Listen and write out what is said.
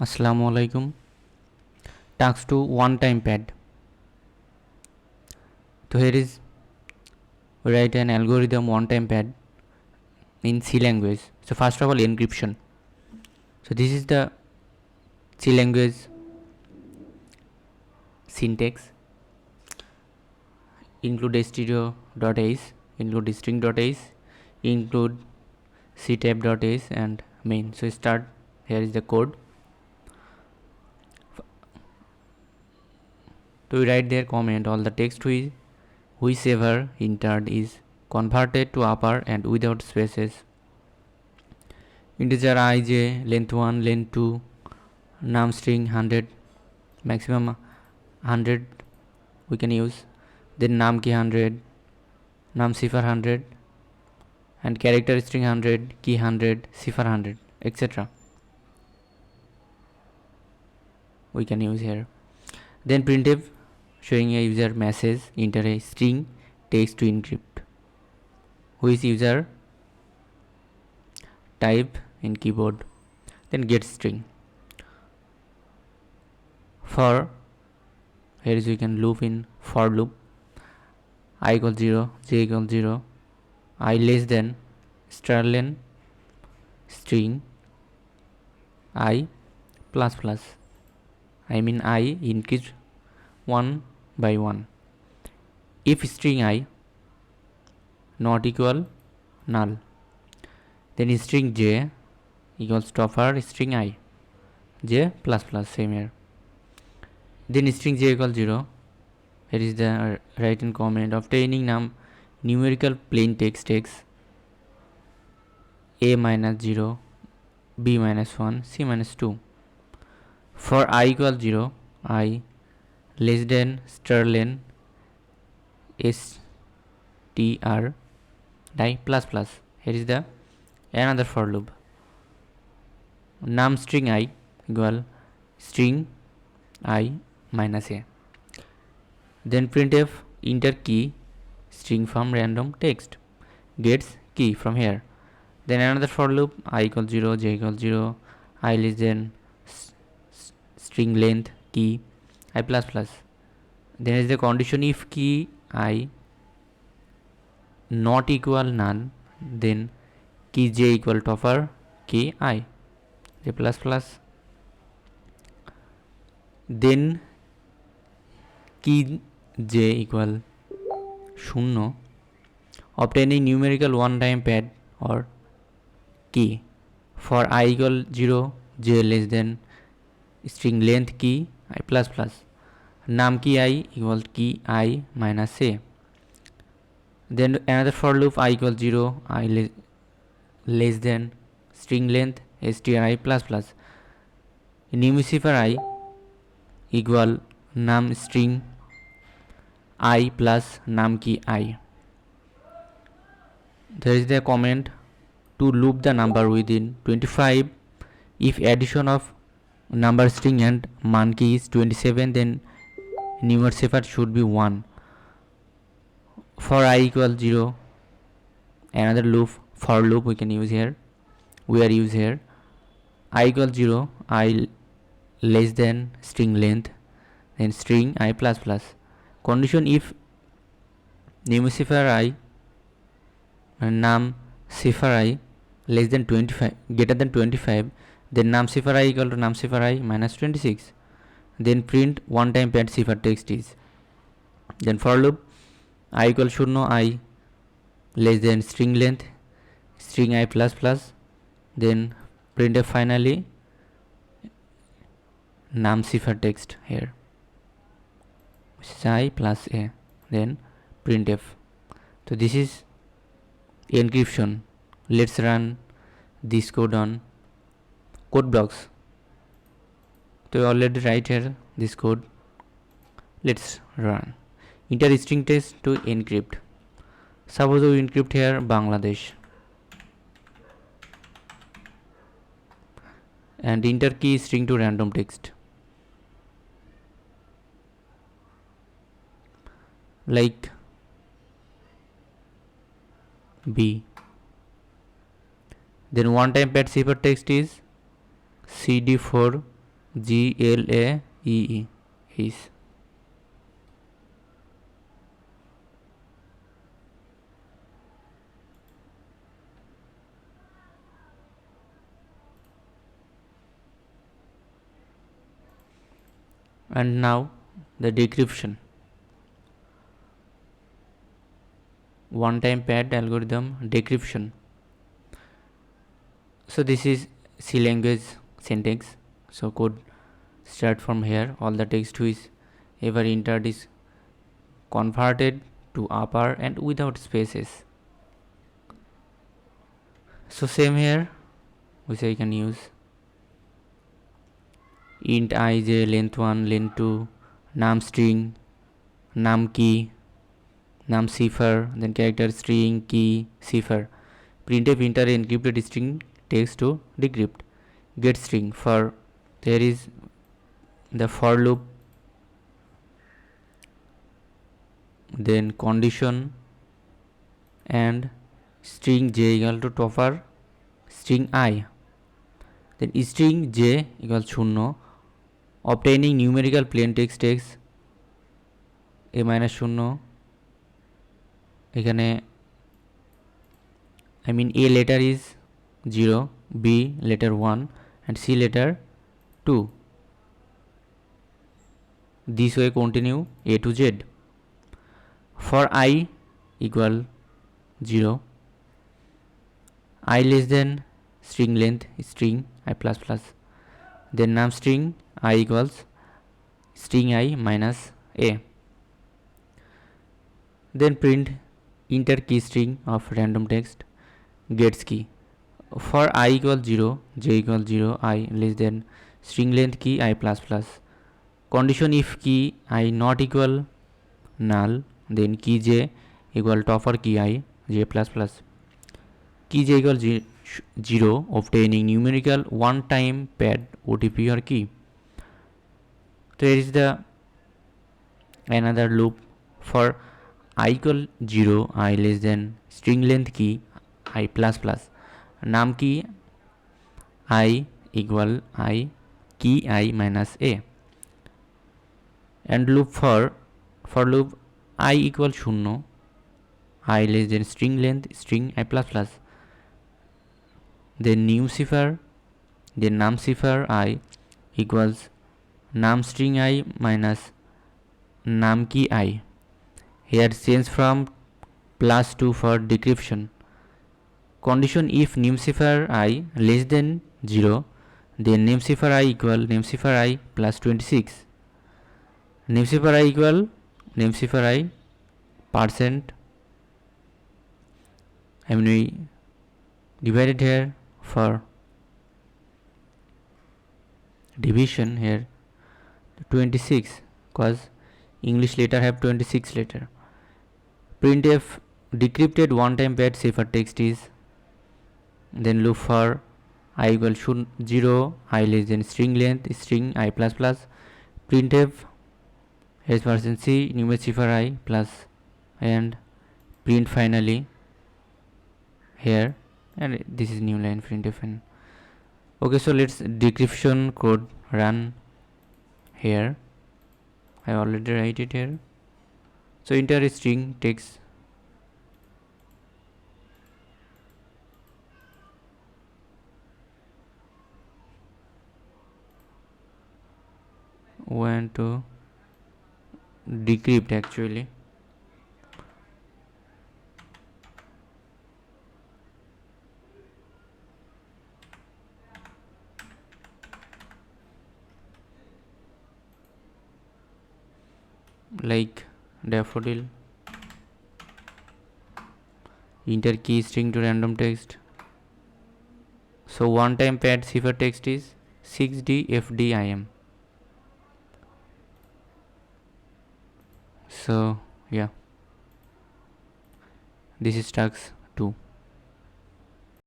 Assalamu alaikum. Task to one time pad. So here is write an algorithm one time pad in C language. So first of all encryption. So this is the C language syntax. Include stereo.h, include string.h, include ctab.h and main. So start. Here is the code. To write their comment, all the text whichever entered is converted to upper and without spaces. Integer ij, length 1, length 2, num string 100, maximum 100 we can use. Then num key 100, num cipher 100, and character string 100, key 100, cipher 100, etc. we can use here. Then printf showing a user message, enter a string text to encrypt, which user type in keyboard. Then get string. For here is we can loop in for loop. I equals 0, j equals 0, I less than strlen string I plus plus. I mean I increase 1 by 1. If string I not equal null, then string j equals topper string I, j plus plus, same here. Then string j equals 0. Here is the written comment obtaining numerical plain text x a minus 0, b minus 1, c minus 2. For I equals 0, I less than strlen str die plus plus. Here is the another for loop. Num string I equal string I minus a. Then printf enter key string from random text, gets key from here. Then another for loop I equals 0, j equals 0, I less than string length key I plus plus. Then is the condition if key I not equal null, then key j equal topper key I, j plus plus. Then key j equal 0, obtaining numerical one time pad or key. For I equal 0, j less than string length key I plus plus. Num key I equals key I minus a. Then another for loop I equals 0, I less than string length stri plus plus. Num cipher I equal num string I plus num key I. There is the comment to loop the number within 25. If addition of number string and man key is 27, then number cipher should be 1. For I equals 0, another loop for loop we can use here. We are use here. I equals 0, I less than string length, then string I plus plus. Condition if num cipher I and num cipher I less than 25, greater than 25, then num cipher I equal to num cipher I minus 26. Then print one time pad cipher text is. Then for loop I equals 0, I less than string length string I plus plus. Then printf finally num cipher text here, which is I plus a. Then printf. So this is encryption. Let's run this code on code blocks. So we already write here this code. Let's run. Enter string text to encrypt. Suppose we encrypt here Bangladesh, and enter key string to random text like B. Then one time pad cipher text is CD4 GLAEE, ace. And now the decryption. One-time pad algorithm decryption. So this is C language syntax. So code start from here. All the text which ever entered is converted to upper and without spaces. So same here, which I can use int ij, length 1, length 2, num string, num key, num cipher, then character string, key, cipher. Printf enter encrypted string text to decrypt. Get string for there is the for loop, then condition and string j equal to topper string I, then string j equals 0, obtaining numerical plain text text a minus 0, এখানে I mean a letter is 0, b letter 1 and c letter 2. This way continue a to z. For I equal 0, I less than string length string I plus plus, then num string I equals string I minus a, then print enter key string of random text gets key. For I equals 0, j equals 0, I less than string length key I plus plus, condition if key I not equal null, then key j equal topper key I j plus plus, key j equal 0, obtaining numerical one time pad OTP or key. So here is the another loop. For I equal 0, I less than string length key I plus plus, num key I equal I key I minus a, and loop for loop I equal 0, I less than string length string I plus plus, then new cipher, then num cipher I equals num string I minus num key I. Here change from plus 2 for decryption. Condition if num cipher I less than 0, then name cipher I equal name cipher I plus 26, name cipher I equal name cipher I percent, I mean we divided here for division here 26 because English letter have 26 letter. Printf decrypted one time pad cipher text is, then loop for I equal 0, I less than string length string I plus plus, printf %c numeric cipher I plus, and print finally here, and this is new line printf. And okay, so let's decryption code run here. I already write it here. So enter a string text, when to decrypt actually. Like daffodil, enter key string to random text. So one time pad cipher text is 6dfdim. So yeah, this is tags